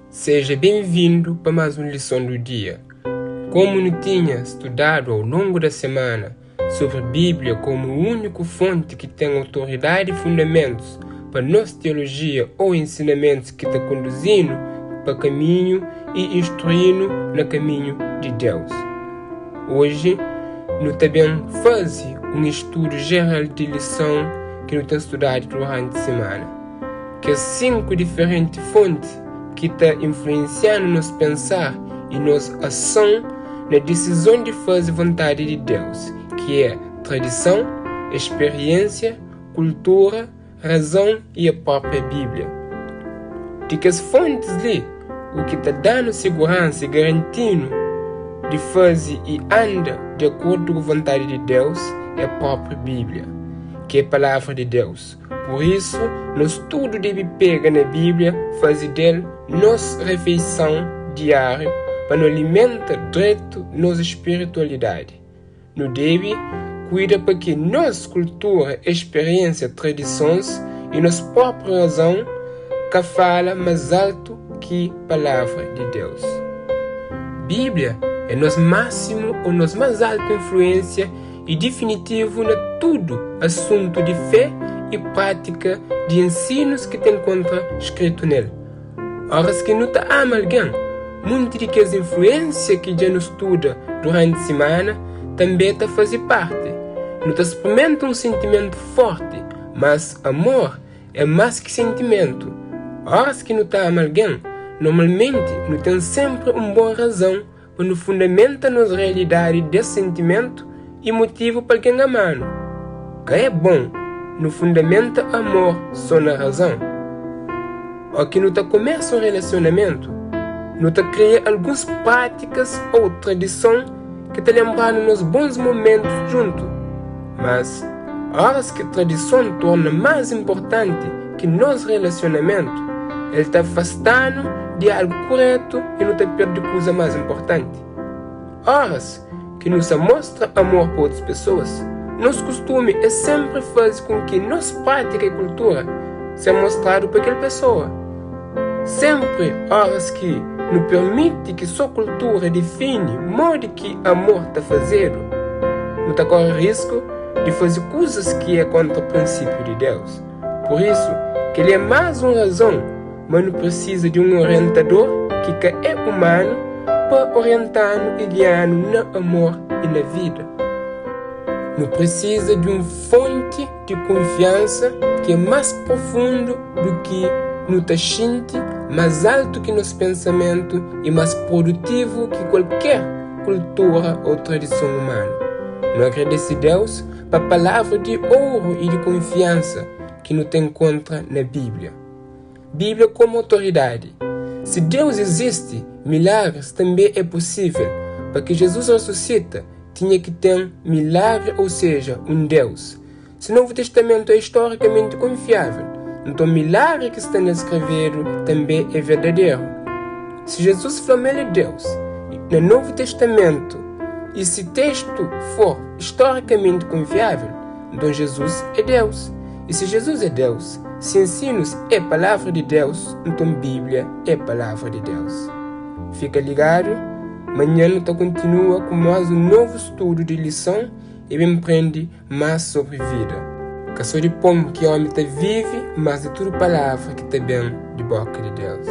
Seja bem-vindo para mais uma lição do dia. Como não tinha estudado ao longo da semana sobre a Bíblia como única fonte que tem autoridade e fundamentos para nossa teologia ou ensinamentos que está conduzindo para caminho e instruindo no caminho de Deus. Hoje, nós também fazemos um estudo geral de lição que nós temos estudado durante a semana, que é 5 diferentes fontes que está influenciando nosso pensar e nossa ação na decisão de fazer a vontade de Deus, que é tradição, experiência, cultura, razão e a própria Bíblia. De que as fontes ali, o que está dando segurança e garantindo de fazer e anda de acordo com a vontade de Deus é a própria Bíblia, que é a palavra de Deus. Por isso, nós tudo deve pegar na Bíblia, fazer dele nossa refeição diária, para nos alimentar direto nossa espiritualidade. Não deve cuidar para que nossa cultura, experiência, tradições e nossa própria razão que fala mais alto que a palavra de Deus. Bíblia é nosso máximo ou nossa mais alta influência e definitivo na tudo assunto de fé e prática de ensinos que te encontra escrito nele. Ora, se que não te ama alguém, muitas de que as influências que já nos estuda durante a semana também te fazem parte. Não te experimenta um sentimento forte, mas amor é mais que sentimento. Ora, se que não te ama alguém, normalmente não tem sempre uma boa razão para nos fundamentar na realidade desse sentimento e motivo para quem amar. Que é bom, no fundamenta amor só na razão. Ao que não começa um relacionamento, não cria algumas práticas ou tradição que te lembraram nos bons momentos juntos. Mas, horas que a tradição torna mais importante que nosso relacionamento, ele está afastando de algo correto e não te perde coisa mais importante. Horas que nos mostra amor por outras pessoas, nosso costume é sempre fazer com que nossa prática e cultura seja mostrado para aquela pessoa. Sempre horas que nos permite que sua cultura define o modo que amor está fazendo, não está corre risco de fazer coisas que é contra o princípio de Deus. Por isso, que ele é mais uma razão, mas não precisa de um orientador que é humano para orientar e guiar no amor e na vida. Não precisa de uma fonte de confiança que é mais profundo do que no sente, mais alto que nosso pensamento e mais produtivo que qualquer cultura ou tradição humana. Não agradece a Deus para a palavra de ouro e de confiança que nos encontra na Bíblia. Bíblia como autoridade. Se Deus existe, milagres também é possível. Para que Jesus ressuscita, tinha que ter milagre, ou seja, um Deus. Se o Novo Testamento é historicamente confiável, então o milagre que está escrevido também é verdadeiro. Se Jesus falou é Deus, no Novo Testamento, e se o texto for historicamente confiável, então Jesus é Deus. E se Jesus é Deus, se ensinos é palavra de Deus, então Bíblia é palavra de Deus. Fica ligado, amanhã nós continua com mais um novo estudo de lição e me aprende mais sobre vida. Que só de pão que o homem vive, mas de tudo palavra que está bem de boca de Deus.